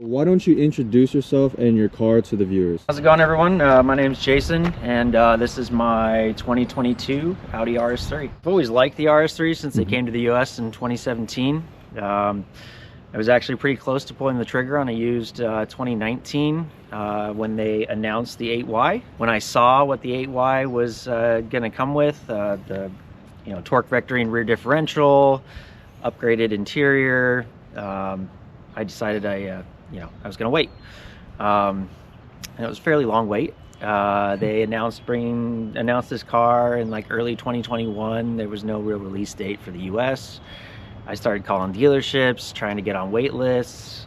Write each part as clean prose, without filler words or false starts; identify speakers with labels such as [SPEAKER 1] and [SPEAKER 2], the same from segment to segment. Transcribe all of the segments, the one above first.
[SPEAKER 1] Why don't you introduce yourself and your car to the viewers?
[SPEAKER 2] How's it going, everyone? My name is Jason, and this is my 2022 Audi RS3. I've always liked the RS3 since they came to the US in 2017. I was actually pretty close to pulling the trigger on a used 2019 when they announced the 8Y. When I saw what the 8Y was going to come with, the torque vectoring rear differential, upgraded interior, I decided I was going to wait. And it was a fairly long wait. They announced this car in like early 2021. There was no real release date for the US. I started calling dealerships, trying to get on wait lists.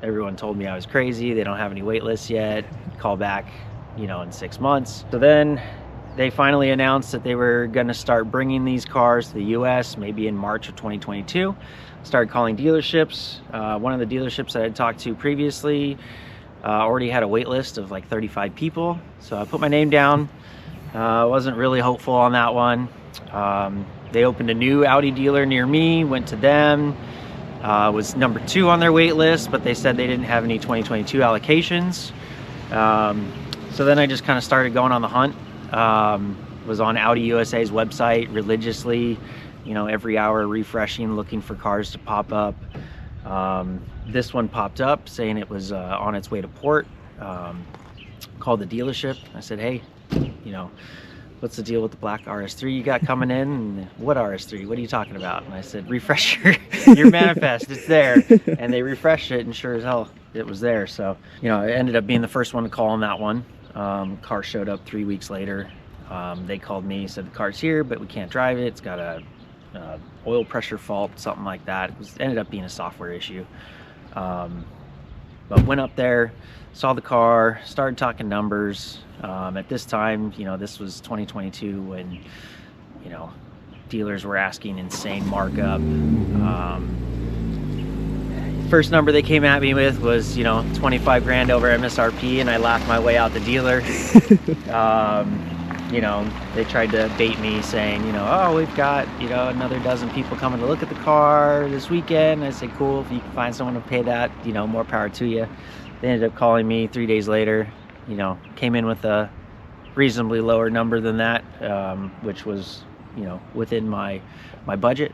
[SPEAKER 2] Everyone told me I was crazy. They don't have any wait lists yet. Call back, in 6 months. So then they finally announced that they were going to start bringing these cars to the US maybe in March of 2022. Started calling dealerships. One of the dealerships that I had talked to previously already had a wait list of like 35 people. So I put my name down. Wasn't really hopeful on that one. They opened a new Audi dealer near me, went to them. Was number 2 on their wait list, but they said they didn't have any 2022 allocations. So then I just kind of started going on the hunt. Was on Audi USA's website religiously, every hour refreshing, looking for cars to pop up. This one popped up saying it was on its way to port. Called the dealership. I said, hey, what's the deal with the black RS3 you got coming in? And what RS3? What are you talking about? And I said, refresh your manifest, it's there. And they refreshed it, and sure as hell it was there. So I ended up being the first one to call on that one. Car showed up 3 weeks later. They called me, said the car's here, but we can't drive it. It's got a oil pressure fault, something like that. It ended up being a software issue. But went up there, saw the car, started talking numbers. At this time, this was 2022 when, dealers were asking insane markup. First number they came at me with was, 25 grand over MSRP, and I laughed my way out the dealer. They tried to bait me saying, oh, we've got, another dozen people coming to look at the car this weekend. I said, cool, if you can find someone to pay that, more power to you. They ended up calling me 3 days later, came in with a reasonably lower number than that, which was, within my budget.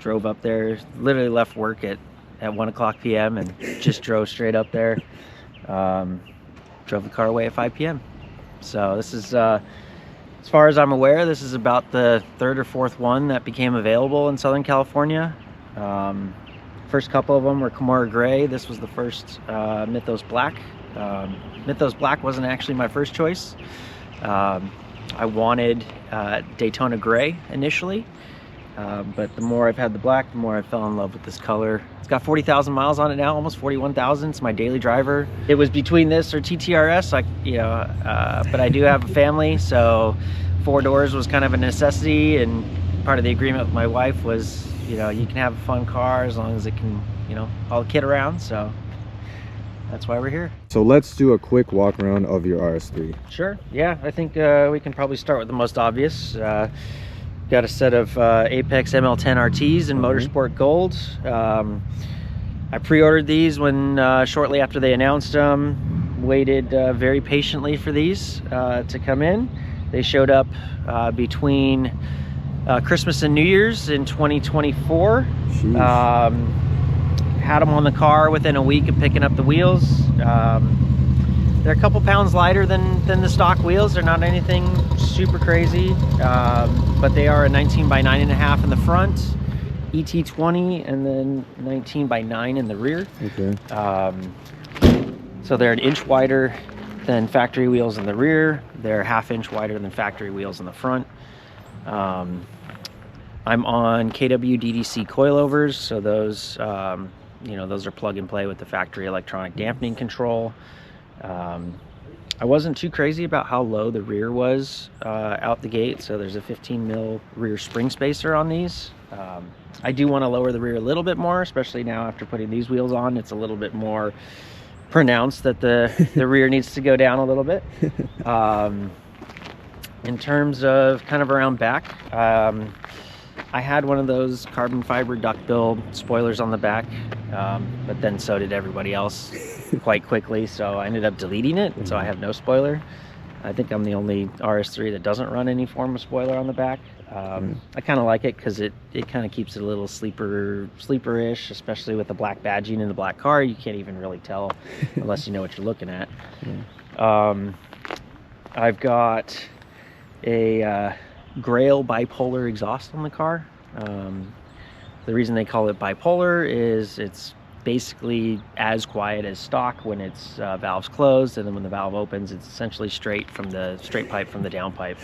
[SPEAKER 2] Drove up there, literally left work at 1:00 p.m. and just drove straight up there. Drove the car away at 5 p.m. So this is, as far as I'm aware, this is about the 3rd or 4th one that became available in Southern California. First couple of them were Camaro Gray. This was the first Mythos Black. Mythos Black wasn't actually my first choice. I wanted Daytona Gray initially. But the more I've had the black, the more I fell in love with this color. It's got 40,000 miles on it now, almost 41,000. It's my daily driver. It was between this or TTRS, but I do have a family, so 4 doors was kind of a necessity, and part of the agreement with my wife was, you can have a fun car as long as it can, haul the kid around, so that's why we're here.
[SPEAKER 1] So let's do a quick walk around of your RS3.
[SPEAKER 2] Sure, yeah, I think we can probably start with the most obvious. Got a set of Apex ML10 RTs in Motorsport Gold. I pre-ordered these when shortly after they announced them. Waited very patiently for these to come in. They showed up between Christmas and New Year's in 2024. Had them on the car within a week of picking up the wheels. They're a couple pounds lighter than the stock wheels. They're not anything super crazy, but they are a 19 by 9.5 in the front, ET20, and then 19 by 9 in the rear. Okay. So they're an inch wider than factory wheels in the rear. They're ½ inch wider than factory wheels in the front. I'm on KW DDC coilovers, so those, those are plug and play with the factory electronic dampening control. I wasn't too crazy about how low the rear was out the gate, so there's a 15 mil rear spring spacer on these. I do want to lower the rear a little bit more, especially now after putting these wheels on. It's a little bit more pronounced that the rear needs to go down a little bit. In terms of kind of around back, I had one of those carbon fiber duckbill spoilers on the back, but then so did everybody else quite quickly, so I ended up deleting it, so I have no spoiler. I think I'm the only RS3 that doesn't run any form of spoiler on the back. I kind of like it because it kind of keeps it a little sleeper-ish, especially with the black badging in the black car. You can't even really tell unless you know what you're looking at. I've got a Grail bipolar exhaust on the car. The reason they call it bipolar is it's basically as quiet as stock when its valve's closed, and then when the valve opens, it's essentially straight pipe from the downpipe.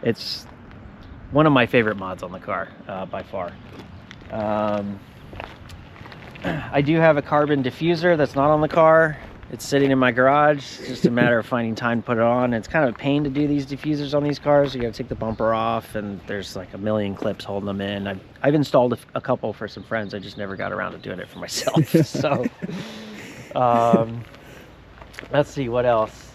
[SPEAKER 2] It's one of my favorite mods on the car, by far. I do have a carbon diffuser that's not on the car. It's sitting in my garage. It's just a matter of finding time to put it on. It's kind of a pain to do these diffusers on these cars. You got to take the bumper off, and there's like a million clips holding them in. I've installed a couple for some friends. I just never got around to doing it for myself. So, let's see what else.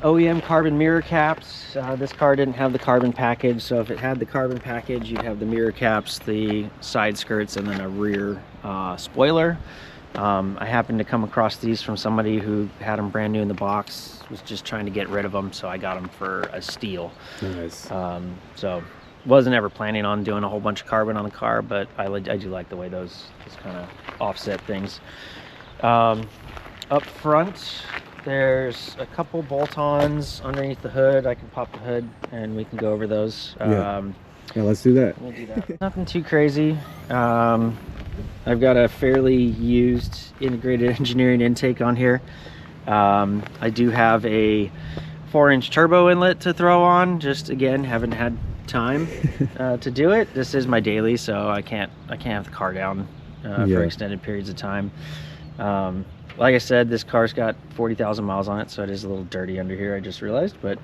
[SPEAKER 2] OEM carbon mirror caps. This car didn't have the carbon package, so if it had the carbon package, you'd have the mirror caps, the side skirts, and then a rear spoiler. I happened to come across these from somebody who had them brand new in the box, was just trying to get rid of them, so I got them for a steal.
[SPEAKER 1] Nice.
[SPEAKER 2] So wasn't ever planning on doing a whole bunch of carbon on the car, but I do like the way those kind of offset things. Up front, there's a couple bolt-ons underneath the hood. I can pop the hood and we can go over those.
[SPEAKER 1] Yeah, let's do that.
[SPEAKER 2] We'll do that. Nothing too crazy. I've got a fairly used integrated engineering intake on here. I do have a 4-inch turbo inlet to throw on. Just again, haven't had time to do it. This is my daily, so I can't have the car down for extended periods of time. Like I said, this car's got 40,000 miles on it, so it is a little dirty under here, I just realized, but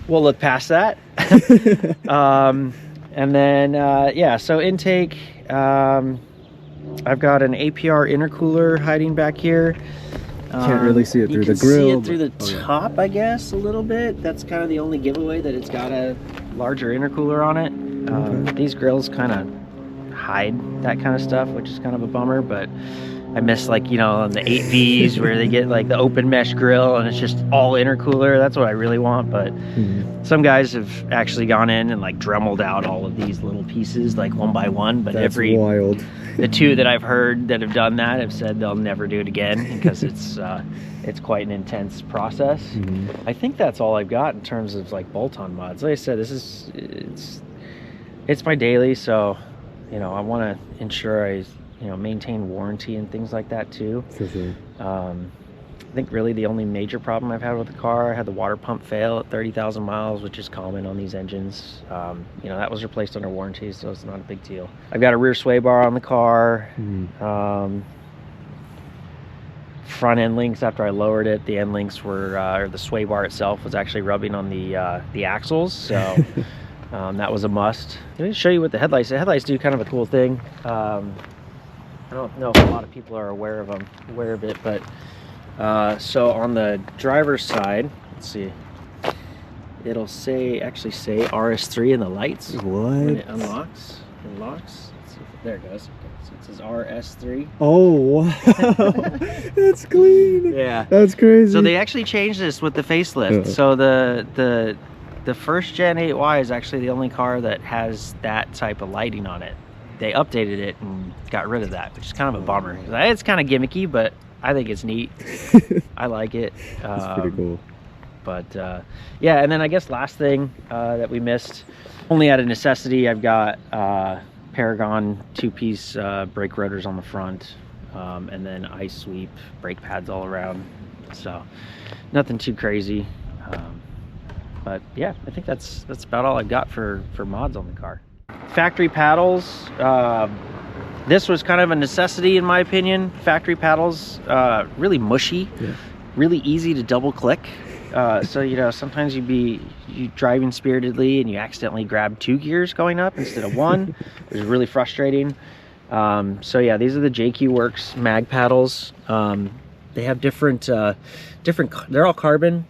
[SPEAKER 2] we'll look past that. And then, yeah, so intake, I've got an APR intercooler hiding back here.
[SPEAKER 1] Can't really see it through the grill.
[SPEAKER 2] You can see it through the top, I guess, a little bit. That's kind of the only giveaway, that it's got a larger intercooler on it. These grills kind of hide that kind of stuff, which is kind of a bummer, but I miss, like, you know, on the 8Vs where they get like the open mesh grill and it's just all intercooler. That's what I really want. But some guys have actually gone in and like dremeled out all of these little pieces like one by one. But
[SPEAKER 1] that's wild.
[SPEAKER 2] The two that I've heard that have done that have said they'll never do it again because it's quite an intense process. I think that's all I've got in terms of like bolt-on mods. Like I said, it's my daily, so you know I want to ensure I maintain warranty and things like that too.
[SPEAKER 1] For sure.
[SPEAKER 2] I think really the only major problem I've had with the car, I had the water pump fail at 30,000 miles, which is common on these engines. That was replaced under warranty, so it's not a big deal. I've got a rear sway bar on the car. Front end links, after I lowered it, the end links were, or the sway bar itself was actually rubbing on the axles, so that was a must. Let me show you what the headlights do. Kind of a cool thing. I don't know if a lot of people are aware of it, but so on the driver's side, let's see, it'll actually say RS3 in the lights.
[SPEAKER 1] What?
[SPEAKER 2] When it unlocks, it locks. Let's see, there it goes. So it says RS3.
[SPEAKER 1] Oh wow, that's clean.
[SPEAKER 2] Yeah,
[SPEAKER 1] that's crazy.
[SPEAKER 2] So they actually changed this with the facelift. So the first Gen 8Y is actually the only car that has that type of lighting on it. They updated it and got rid of that, which is kind of a bummer. It's kind of gimmicky, but I think it's neat. I like it.
[SPEAKER 1] It's pretty cool.
[SPEAKER 2] But yeah, and then I guess last thing that we missed, only out of necessity, I've got Paragon 2-piece brake rotors on the front, and then ice sweep brake pads all around. So nothing too crazy. But yeah, I think that's about all I've got for mods on the car. Factory paddles, this was kind of a necessity in my opinion. Factory paddles, really mushy, really easy to double click. So sometimes you're driving spiritedly and you accidentally grab 2 gears going up instead of 1. It was really frustrating. So yeah, these are the JQ Works mag paddles. They have different, they're all carbon.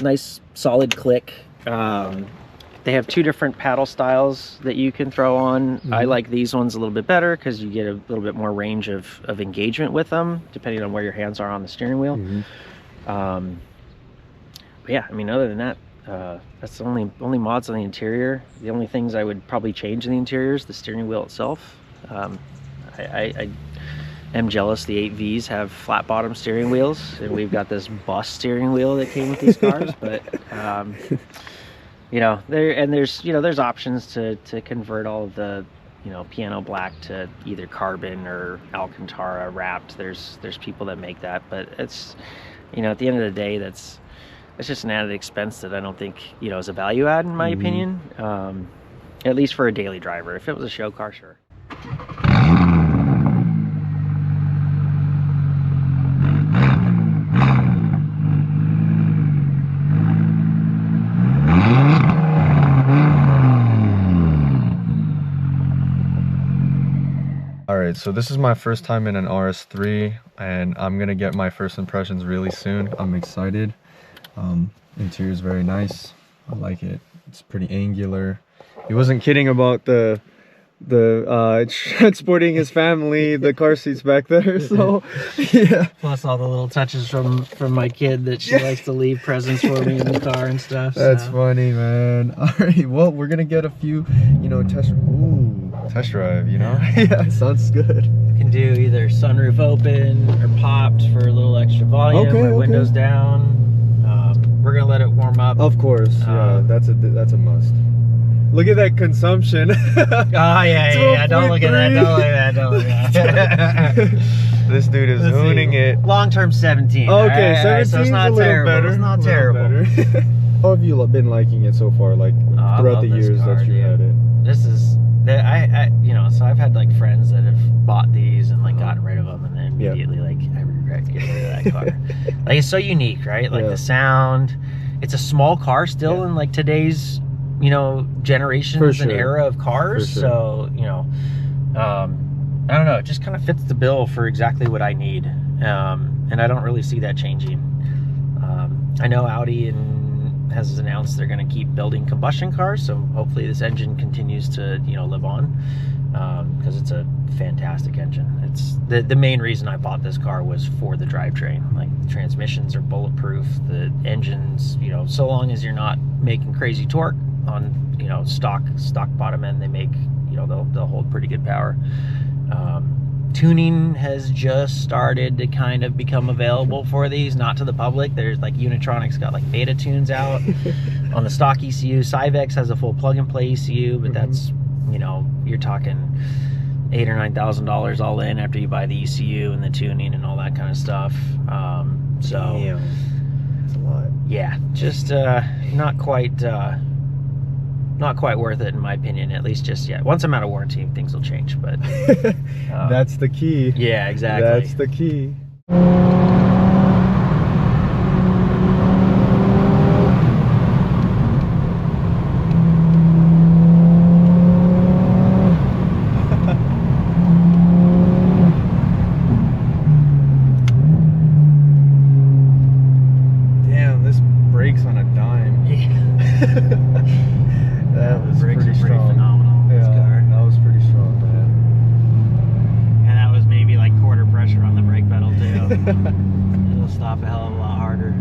[SPEAKER 2] Nice solid click. They have two different paddle styles that you can throw on. I like these ones a little bit better because you get a little bit more range of engagement with them, depending on where your hands are on the steering wheel. But yeah, I mean, other than that, that's the only mods on the interior. The only things I would probably change in the interior is the steering wheel itself. I am jealous the 8Vs have flat bottom steering wheels, and we've got this bus steering wheel that came with these cars. But you know, there's options to convert all of the, you know, piano black to either carbon or Alcantara wrapped. There's people that make that, but it's, you know, at the end of the day, it's just an added expense that I don't think, you know, is a value add in my opinion. At least for a daily driver. If it was a show car, sure.
[SPEAKER 1] Alright, so this is my first time in an RS3 and I'm gonna get my first impressions really soon. I'm excited. Interior is very nice. I like it. It's pretty angular. He wasn't kidding about the transporting his family, the car seats back there, so yeah.
[SPEAKER 2] Plus all the little touches from my kid that she likes to leave presents for me in the car and stuff.
[SPEAKER 1] That's funny, man. Alright, well, we're gonna get a few, you know, test drive, you know? Yeah, sounds good.
[SPEAKER 2] You can do either sunroof open or popped for a little extra volume, or windows down. We're gonna let it warm up.
[SPEAKER 1] Of course, yeah, that's a must. Look at that consumption.
[SPEAKER 2] Oh yeah, don't look at that, don't look at that.
[SPEAKER 1] This dude is owning it.
[SPEAKER 2] Long-term 17.
[SPEAKER 1] Okay, 17
[SPEAKER 2] so it's not
[SPEAKER 1] a little
[SPEAKER 2] terrible.
[SPEAKER 1] better.
[SPEAKER 2] It's not terrible.
[SPEAKER 1] How have you been liking it so far, like throughout the years that you had it?
[SPEAKER 2] This is, you know, so I've had like friends that have bought these and like gotten rid of them, and then immediately like, I regret getting rid of that car. Like, it's so unique, right? Like the sound. It's a small car still in like today's, you know, generations and era of cars. So, you know, I don't know, it just kind of fits the bill for exactly what I need. And I don't really see that changing. I know Audi has announced they're going to keep building combustion cars, so hopefully this engine continues to, you know, live on, because it's a fantastic engine. It's the main reason I bought this car was for the drivetrain. Like, the transmissions are bulletproof, the engines, you know, so long as you're not making crazy torque on, you know, stock bottom end, they make, you know, they'll hold pretty good power. Tuning has just started to kind of become available for these, not to the public. There's like Unitronic's got like beta tunes out on the stock ECU. Cyvex has a full plug-and-play ECU, but that's, you know, you're talking $8,000 or $9,000 all in after you buy the ECU and the tuning and all that kind of stuff. So
[SPEAKER 1] damn, that's a lot.
[SPEAKER 2] Yeah, just not quite worth it in my opinion, at least just yet. Once I'm out of warranty, things will change, but
[SPEAKER 1] that's the key.
[SPEAKER 2] Yeah, exactly.
[SPEAKER 1] That's the key. Damn, this brakes on a dime. That was pretty strong.
[SPEAKER 2] Phenomenal.
[SPEAKER 1] Yeah, that was pretty strong, man.
[SPEAKER 2] And that was maybe like quarter pressure on the brake pedal too. It'll stop a hell of a lot harder.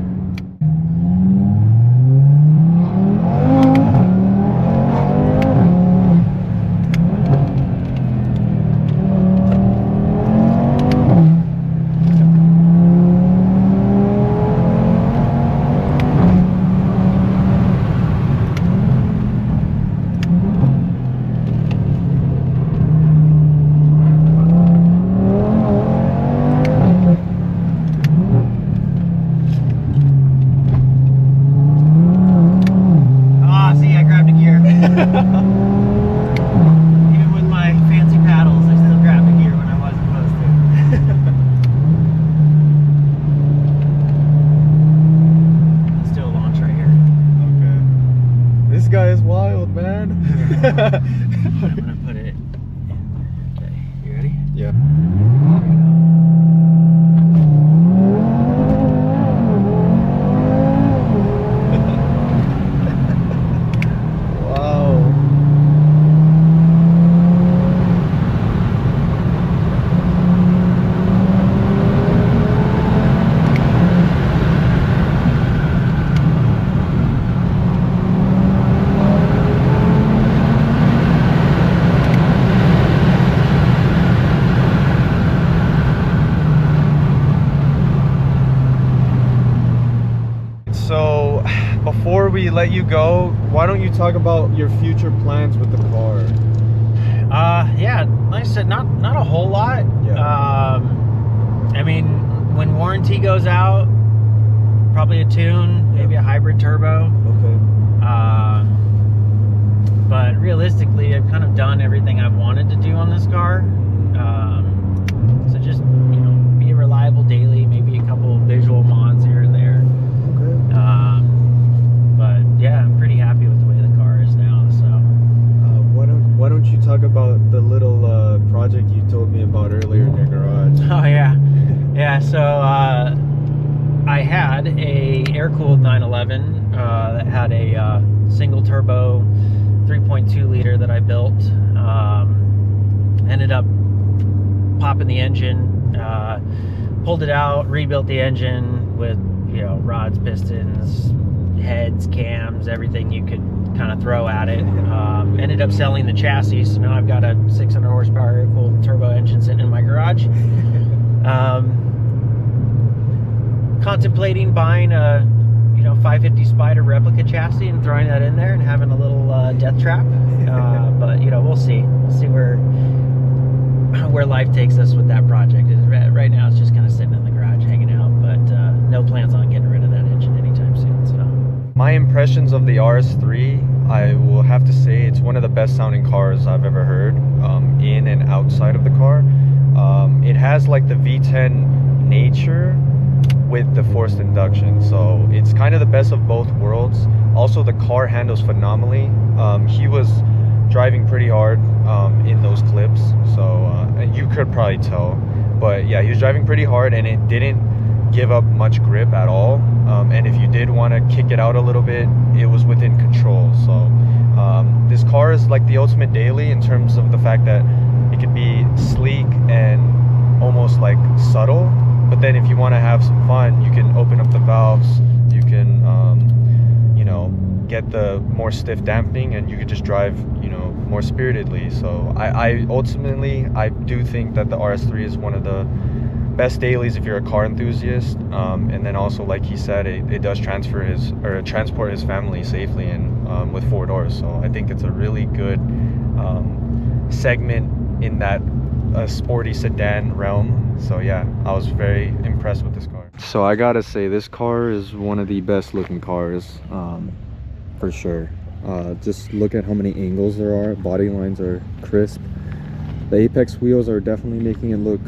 [SPEAKER 1] I'm
[SPEAKER 2] gonna put it in. Okay, you ready?
[SPEAKER 1] Yeah. we let you go, why don't you talk about your future plans with the car?
[SPEAKER 2] Yeah, like I said, not a whole lot.
[SPEAKER 1] Yeah.
[SPEAKER 2] I mean, when warranty goes out, probably a tune, maybe a hybrid turbo.
[SPEAKER 1] Okay.
[SPEAKER 2] But realistically, I've kind of done everything I've wanted to do on this car. So just, you know, be a reliable daily, maybe a couple visual mods here and there.
[SPEAKER 1] Okay.
[SPEAKER 2] But yeah, I'm pretty happy with the way the car is now. So
[SPEAKER 1] why don't you talk about the little project you told me about earlier in your garage?
[SPEAKER 2] oh yeah. So I had a air-cooled 911 that had a single turbo 3.2 liter that I built. Ended up popping the engine, pulled it out, rebuilt the engine with, you know, rods, pistons, heads, cams, everything you could kind of throw at it. Ended up selling the chassis, so now I've got a 600 horsepower air-cooled turbo engine sitting in my garage. Contemplating buying a, you know, 550 Spider replica chassis and throwing that in there and having a little death trap. But you know, we'll see where life takes us with that project. Right now it's just kind of sitting in the garage hanging out, but no plans on getting rid of that engine anytime soon. So
[SPEAKER 1] my impressions of the RS3, I will have to say it's one of the best sounding cars I've ever heard, in and outside of the car. It has like the V10 nature with the forced induction, so it's kind of the best of both worlds. Also, the car handles phenomenally. He was driving pretty hard in those clips, so and you could probably tell, but yeah, he was driving pretty hard and it didn't give up much grip at all. And if you did want to kick it out a little bit, it was within control. So this car is like the ultimate daily in terms of the fact that it can be sleek and almost like subtle, but then if you want to have some fun, you can open up the valves, you can you know, get the more stiff damping, and you could just drive, you know, more spiritedly. So I ultimately do think that the RS3 is one of the best dailies if you're a car enthusiast, and then also, like he said, it does transport his family safely and with 4 doors. So I think it's a really good segment in that sporty sedan realm. So yeah, I was very impressed with this car. So I gotta say, this car is one of the best looking cars, for sure. Just look at how many angles there are. Body lines are crisp. The apex wheels are definitely making it look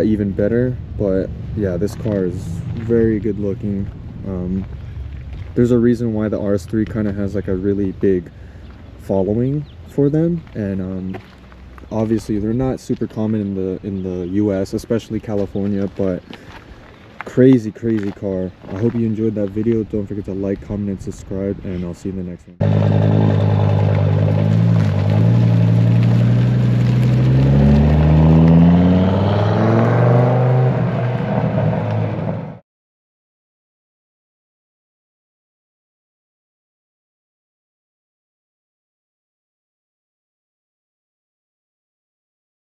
[SPEAKER 1] even better, but yeah, this car is very good looking. There's a reason why the RS3 kind of has like a really big following for them, and obviously they're not super common in the US, especially California, but crazy car. I hope you enjoyed that video. Don't forget to like, comment, and subscribe, and I'll see you in the next one.